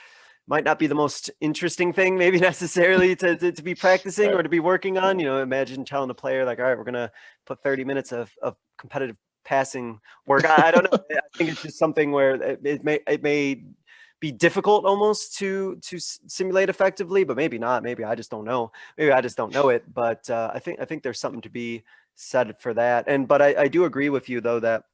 might not be the most interesting thing maybe necessarily to be practicing or to be working on. Imagine telling a player like, all right, we're going to put 30 minutes of competitive passing work. I don't know. I think it's just something where it may be difficult almost to simulate effectively, but maybe not. Maybe I just don't know. Maybe I just don't know it. But I think there's something to be said for that. But I do agree with you though, that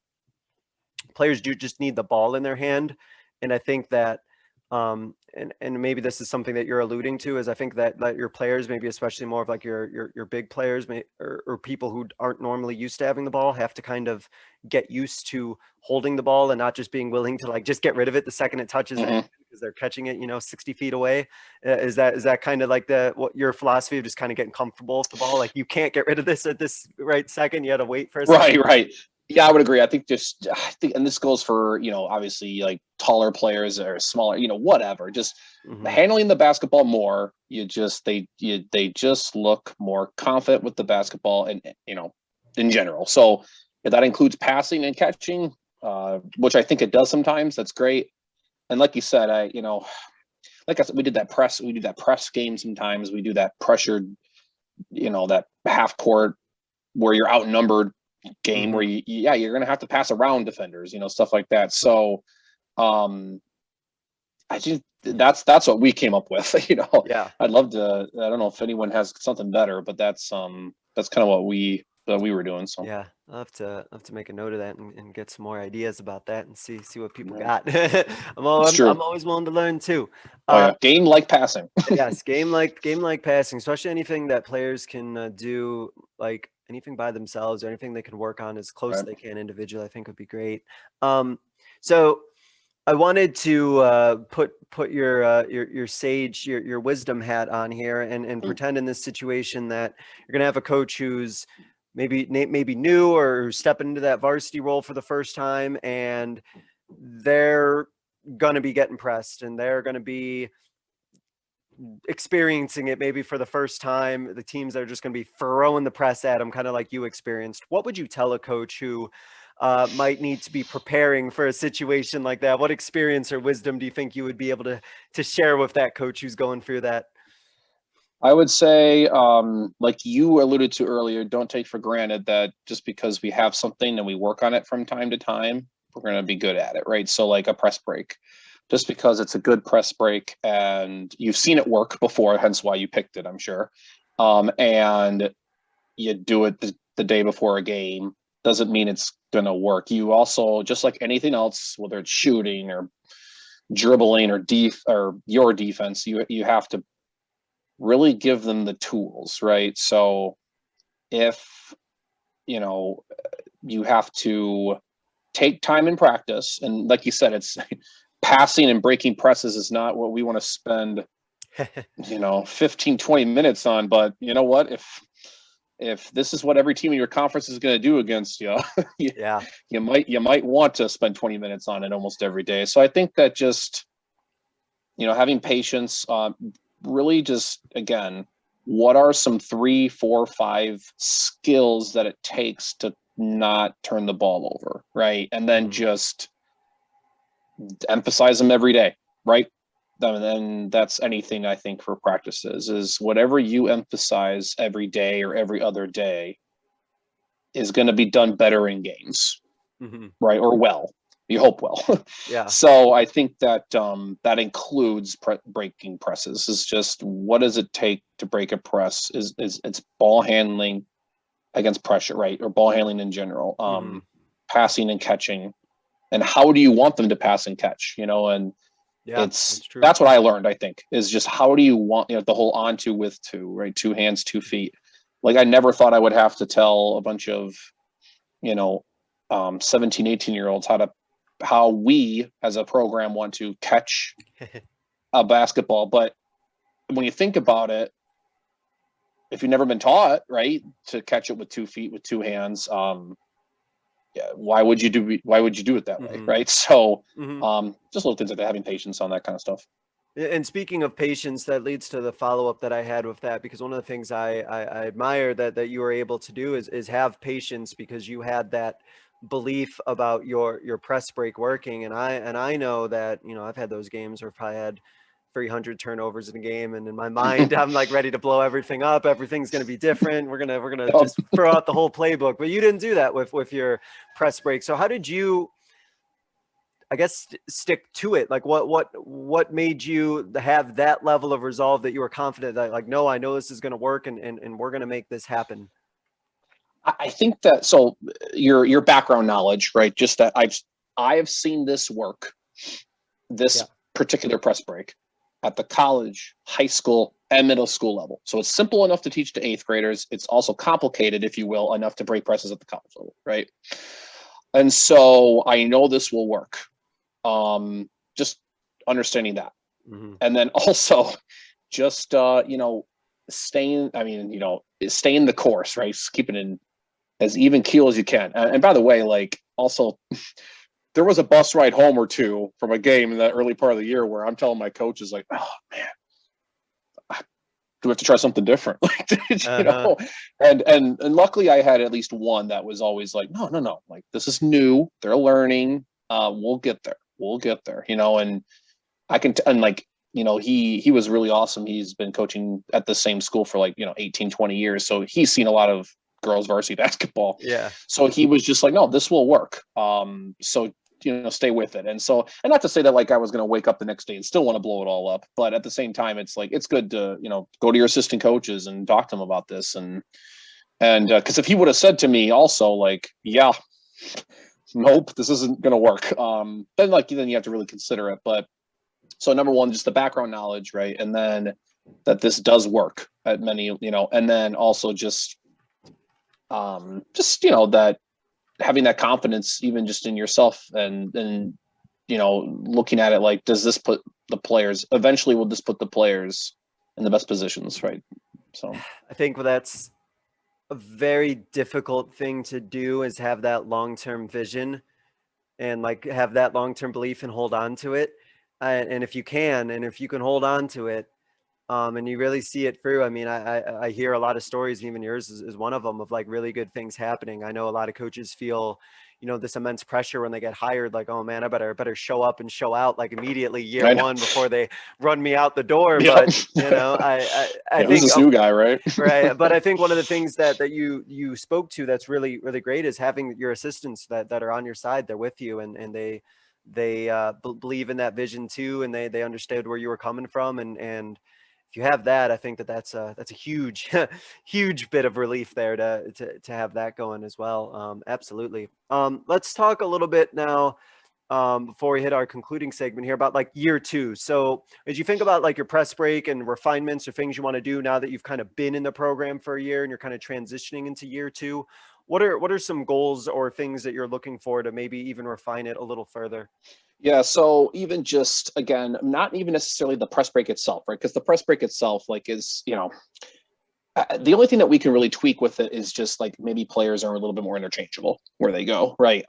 players do just need the ball in their hand. And I think that and maybe this is something that you're alluding to, is I think that your players, maybe especially more of like your big players, or people who aren't normally used to having the ball, have to kind of get used to holding the ball and not just being willing to like just get rid of it the second it touches it. because they're catching it, 60 feet away. Is that kind of like what your philosophy of just kind of getting comfortable with the ball? Like you can't get rid of this at this right second. You had to wait for a second. Right. Yeah, I would agree. I think, and this goes for, obviously like taller players or smaller, whatever, just handling the basketball more. They just look more confident with the basketball and, in general. So if that includes passing and catching, which I think it does sometimes, that's great. And like you said, like I said, we do that press game. Sometimes we do that pressured, that half court where you're outnumbered game where you're going to have to pass around defenders, stuff like that. So I think that's what we came up with. Yeah. I'd love to, I don't know if anyone has something better, but that's kind of what we were doing. So yeah, I'll have to make a note of that and get some more ideas about that and see what people got. I'm always willing to learn too. Game like passing. Yes, game like passing, especially anything that players can do, like anything by themselves or anything they can work on as close as they can individually, I think would be great. So I wanted to put your sage, your wisdom hat on here and pretend in this situation that you're gonna have a coach who's maybe new or stepping into that varsity role for the first time, and they're gonna be getting pressed and they're gonna be experiencing it maybe for the first time. The teams that are just going to be throwing the press at them, kind of like you experienced. What would you tell a coach who might need to be preparing for a situation like that? What experience or wisdom do you think you would be able to share with that coach who's going through that? I would say, like you alluded to earlier, don't take for granted that just because we have something and we work on it from time to time, we're going to be good at it, right? So like a press break. Just because it's a good press break and you've seen it work before, hence why you picked it, I'm sure. And you do it the day before a game, doesn't mean it's going to work. You also, just like anything else, whether it's shooting or dribbling or your defense, you have to really give them the tools, right? So if, you have to take time in practice, and like you said, it's passing and breaking presses is not what we want to spend 15 20 minutes on. But you know what, if this is what every team in your conference is going to do against you, you might want to spend 20 minutes on it almost every day. So I think that just having patience, really just, again, what are some 3 4 5 skills that it takes to not turn the ball over, right? And then just emphasize them every day, right? And then that's anything, I think, for practices is whatever you emphasize every day or every other day is going to be done better in games, right? Or well, you hope well. Yeah. So I think that that includes breaking presses. Is just, what does it take to break a press? Is it's ball handling against pressure, right? Or ball handling in general, passing and catching. And how do you want them to pass and catch, and that's what I learned, I think, is just how do you want, the whole on to with two, right? 2 hands, 2 feet. Like I never thought I would have to tell a bunch of, 17, 18-year-olds how we as a program want to catch a basketball. But when you think about it, if you've never been taught, right, to catch it with 2 feet, with 2 hands, why would you do it that way, right? So just little things like that, having patience on that kind of stuff. And speaking of patience, that leads to the follow-up that I had with that, because one of the things I admire that you were able to do is have patience, because you had that belief about your press break working. And I know that, I've had those games where if I had 300 turnovers in a game, and in my mind I'm like ready to blow everything up, everything's going to be different, we're gonna just throw out the whole playbook. But you didn't do that with your press break. So how did you, I guess, stick to it? Like what made you have that level of resolve that you were confident that, like, no, I know this is going to work and we're going to make this happen? I think that, so your background knowledge, right? Just that I've seen this work, this particular press break, at the college, high school, and middle school level. So it's simple enough to teach to 8th graders. It's also complicated, if you will, enough to break presses at the college level, right? And so I know this will work. Just understanding that. Mhm. And then also just, staying the course, right? Just keeping it as even keel as you can. And by the way, like, also, there was a bus ride home or two from a game in the early part of the year where I'm telling my coaches, like, oh man, do we have to try something different? Like, and luckily I had at least one that was always like, no, like, this is new. They're learning. We'll get there. And I can, and like, he was really awesome. He's been coaching at the same school for like, 18, 20 years. So he's seen a lot of girls varsity basketball. Yeah. So he was just like, no, this will work. So, stay with it. And so, and not to say that like I was going to wake up the next day and still want to blow it all up, but at the same time, it's like, it's good to, go to your assistant coaches and talk to them about this. And cause if he would have said to me also like, yeah, nope, this isn't going to work. Then you have to really consider it. But so number one, just the background knowledge, right? And then that this does work at many, and then also just that having that confidence, even just in yourself and looking at it like, does this put the players, eventually will this put the players in the best positions, right? So I think that's a very difficult thing to do, is have that long-term vision and like have that long-term belief and hold on to it. And if you can hold on to it, and you really see it through. I mean, I hear a lot of stories, and even yours is one of them, of like really good things happening. I know a lot of coaches feel, this immense pressure when they get hired, like, oh man, I better show up and show out like immediately year one before they run me out the door. Yep. But I think who's this new guy, right? right. But I think one of the things that you spoke to that's really, really great is having your assistants that are on your side. They're with you, and they believe in that vision too, and they understood where you were coming from, and if you have that, I think that's a huge, huge bit of relief there to have that going as well. Absolutely. Let's talk a little bit now, before we hit our concluding segment here, about like year two. So as you think about like your press break and refinements or things you want to do now that you've kind of been in the program for a year and you're kind of transitioning into year two, what are some goals or things that you're looking for to maybe even refine it a little further? Yeah, so even just, again, not even necessarily the press break itself, right? Because the press break itself, like, is, the only thing that we can really tweak with it is just like maybe players are a little bit more interchangeable where they go, right?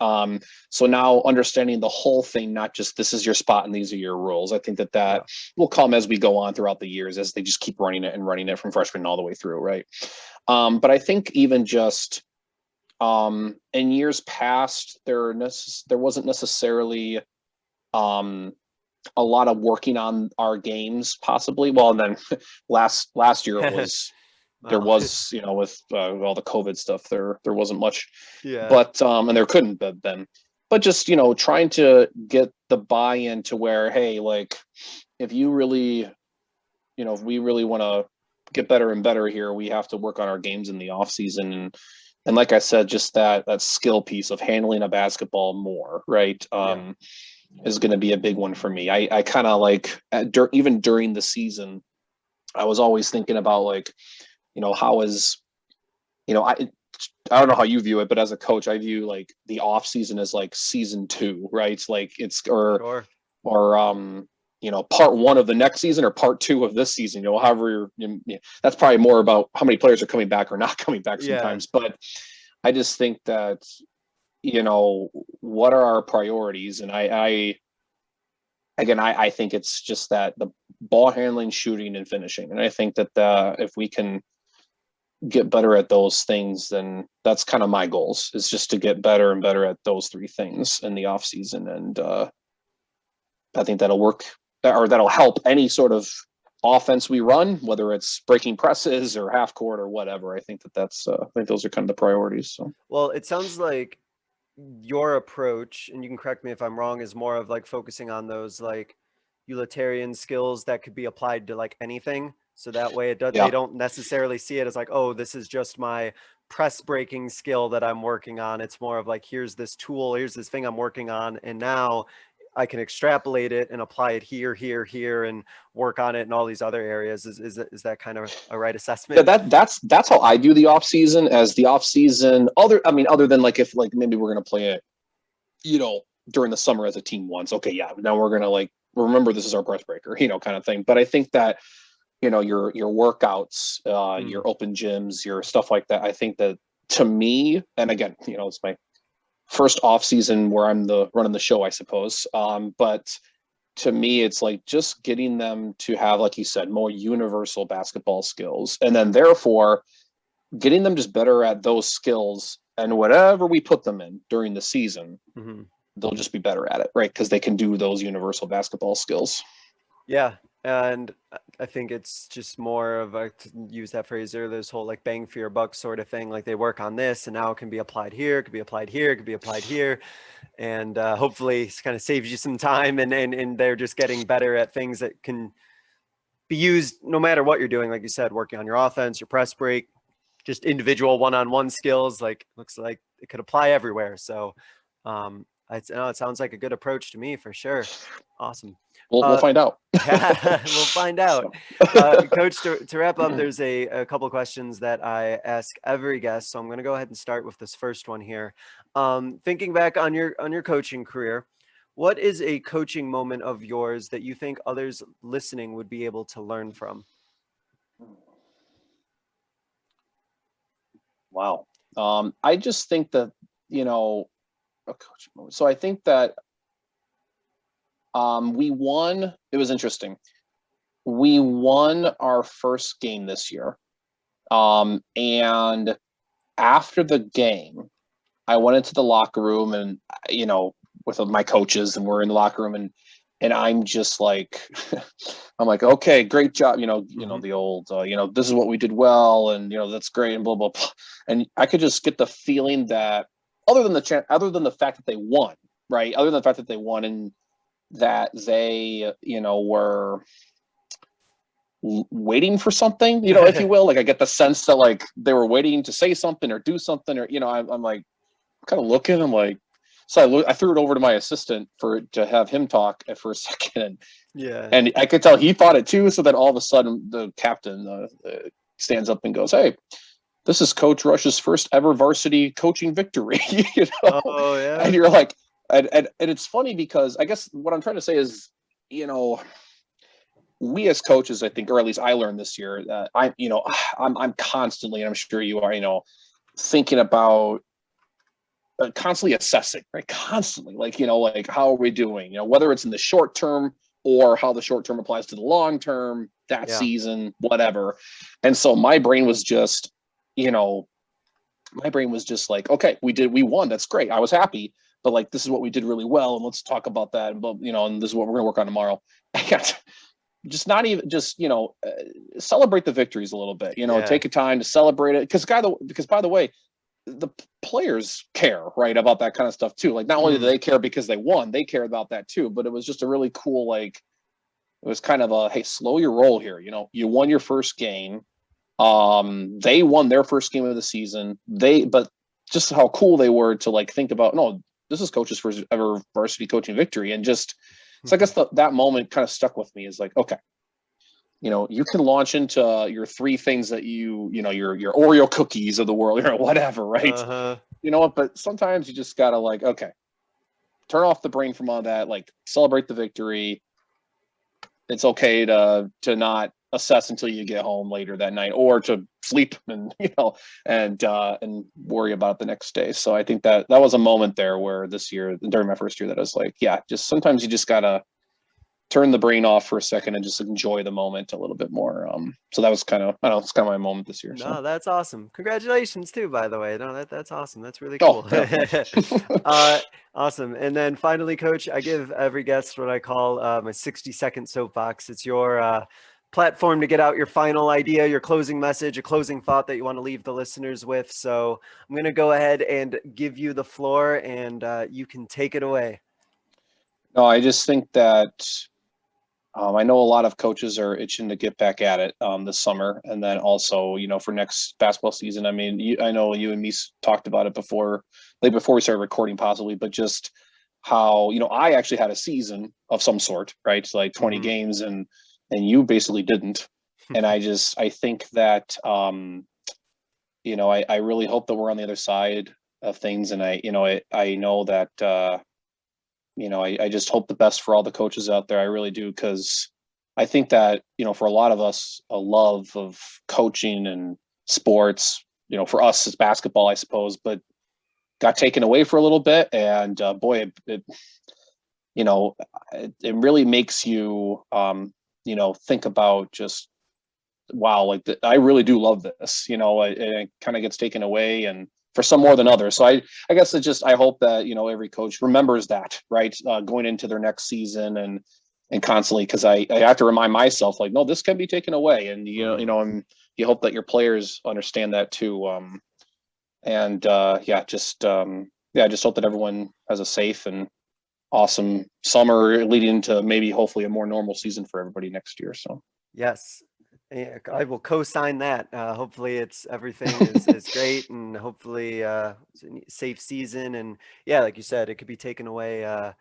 So now understanding the whole thing, not just this is your spot and these are your rules. I think that will come as we go on throughout the years, as they just keep running it from freshman all the way through, right? But I think even just in years past, there wasn't necessarily a lot of working on our games, possibly. Well, and then last year it was there was with all the COVID stuff, there wasn't much, but and there couldn't have been, but just trying to get the buy-in to where, hey, like, if you really if we really want to get better and better here, we have to work on our games in the off season. And like I said, just that skill piece of handling a basketball more, right? Is going to be a big one for me. I kind of like, even during the season, I was always thinking about like, how is, I don't know how you view it, but as a coach, I view like the off season as like season 2, right? It's like or part 1 of the next season or part 2 of this season, however that's probably more about how many players are coming back or not coming back sometimes. But I just think that, what are our priorities? And I think it's just that the ball handling, shooting, and finishing. And I think that if we can get better at those things, then that's kind of my goals, is just to get better and better at those 3 things in the off season. And I think that'll work, or that'll help any sort of offense we run, whether it's breaking presses or half court or whatever. I think that's I think those are kind of the priorities. So, well, it sounds like your approach, and you can correct me if I'm wrong, is more of like focusing on those like utilitarian skills that could be applied to like anything. So that way they don't necessarily see it as like, oh, this is just my press breaking skill that I'm working on. It's more of like, here's this tool, here's this thing I'm working on, and now I can extrapolate it and apply it here, and work on it in all these other areas. Is that kind of a right assessment? Yeah, that's how I view the off season. As the off season, other than like, if like maybe we're gonna play it, during the summer as a team once. Okay, yeah, now we're gonna like remember this is our breath breaker, kind of thing. But I think that, your workouts, your open gyms, your stuff like that, I think that, to me, and again, it's my first off season where I'm running the show, I suppose. But to me, it's like just getting them to have, like you said, more universal basketball skills, and then therefore getting them just better at those skills, and whatever we put them in during the season, they'll just be better at it, right? Because they can do those universal basketball skills. Yeah. And I think it's just more of to use that phrase there, this whole like bang for your buck sort of thing. Like they work on this and now it can be applied here, it could be applied here, it could be applied here. And hopefully it kind of saves you some time, and they're just getting better at things that can be used no matter what you're doing. Like you said, working on your offense, your press break, just individual one-on-one skills, like looks like it could apply everywhere. So I know it sounds like a good approach to me for sure. Awesome. We'll find out. We'll find out. Coach, to wrap up, there's a couple questions that I ask every guest. So I'm going to go ahead and start with this first one here. Thinking back on your coaching career, what is a coaching moment of yours that you think others listening would be able to learn from? Wow. I just think that, a coaching moment. So I think that we won. It was interesting. We won our first game this year. And after the game, I went into the locker room and, with my coaches, and we're in the locker room, and I'm just like, I'm like, okay, great job. The old, this is what we did well. And, that's great. And blah, blah, blah. And I could just get the feeling that other than the fact that they won, right. Other than the fact that they won, and that they, were waiting for something, if you will. Like I get the sense that like they were waiting to say something or do something, or, I'm like kind of looking, I'm like, so I threw it over to my assistant to have him talk for a second. And I could tell he thought it too. So then all of a sudden the captain stands up and goes, "Hey, this is Coach Rush's first ever varsity coaching victory." Oh yeah. And you're like, and it's funny because I guess what I'm trying to say is, we as coaches, I think, or at least I learned this year that I'm constantly, and I'm sure you are, thinking about constantly assessing, right? Constantly, like, like how are we doing? Whether it's in the short term or how the short term applies to the long term, that season, whatever. And so my brain was just, like, okay, we won. That's great. I was happy. But like, this is what we did really well, and let's talk about that. And and this is what we're going to work on tomorrow. Just not even just celebrate the victories a little bit. Take a time to celebrate it, because by the way, the players care, right, about that kind of stuff too. Like not only do they care because they won, they care about that too. But it was just a really cool, like, it was kind of a, hey, slow your roll here. You won your first game. They won their first game of the season. But just how cool they were to like think about, no, this is Coach's first ever varsity coaching victory. And just, so I guess that moment kind of stuck with me, is like, okay, you can launch into your three things that your Oreo cookies of the world, or whatever, right? But sometimes you just gotta like, okay, turn off the brain from all that, like celebrate the victory. It's okay to not assess until you get home later that night, or to sleep and and worry about it the next day. So I think that was a moment there where this year, during my first year, that I was like, yeah, just sometimes you just gotta turn the brain off for a second and just enjoy the moment a little bit more. So that was kind of, I don't know, it's kind of my moment this year. No, that's awesome. Congratulations too, by the way. No, that's awesome. That's really cool. Awesome. And then finally, Coach, I give every guest what I call my 60-second soapbox. It's your platform to get out your final idea, your closing message, a closing thought that you want to leave the listeners with. So I'm going to go ahead and give you the floor, and you can take it away. No, I just think that I know a lot of coaches are itching to get back at it this summer, and then also, for next basketball season. I mean, I know you and me talked about it before we started recording, possibly, but just how I actually had a season of some sort, right? So like 20 games, and you basically didn't. And I think that I really hope that we're on the other side of things, and I know that I just hope the best for all the coaches out there. I really do, because I think that, for a lot of us, a love of coaching and sports, for us it's basketball, I suppose, but got taken away for a little bit. And boy, it really makes you, think about just, wow, like I really do love this, it kind of gets taken away, and for some more than others. So I guess I hope that, every coach remembers that, right. Going into their next season and constantly, because I have to remind myself, like, no, this can be taken away. And, and you hope that your players understand that too. Just hope that everyone has a safe and awesome summer leading into maybe hopefully a more normal season for everybody next year. So yes, I will co-sign that. Hopefully everything is great, and hopefully it's a safe season. And yeah, like you said, it could be taken away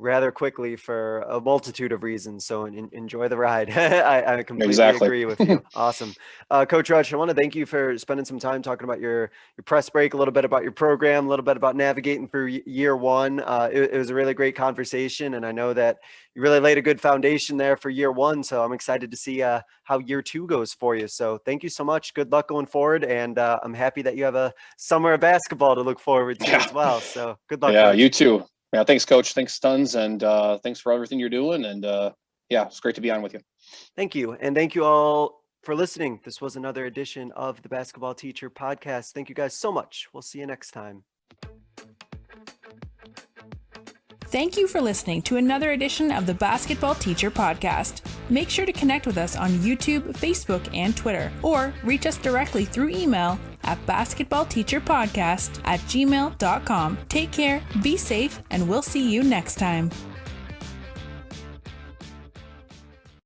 rather quickly for a multitude of reasons. So enjoy the ride. I completely agree with you. Awesome. Coach Rush, I want to thank you for spending some time talking about your press break, a little bit about your program, a little bit about navigating through year one. It was a really great conversation, and I know that you really laid a good foundation there for year one. So I'm excited to see how year two goes for you. So thank you so much. Good luck going forward. And I'm happy that you have a summer of basketball to look forward to as well. So good luck. Yeah, Coach. You too. Yeah, thanks, Coach. Thanks, Stuns, and thanks for everything you're doing. And it's great to be on with you. Thank you. And thank you all for listening. This was another edition of the Basketball Teacher Podcast. Thank you guys so much. We'll see you next time. Thank you for listening to another edition of the Basketball Teacher Podcast. Make sure to connect with us on YouTube, Facebook, and Twitter, or reach us directly through email at basketballteacherpodcast@gmail.com. Take care, be safe, and we'll see you next time.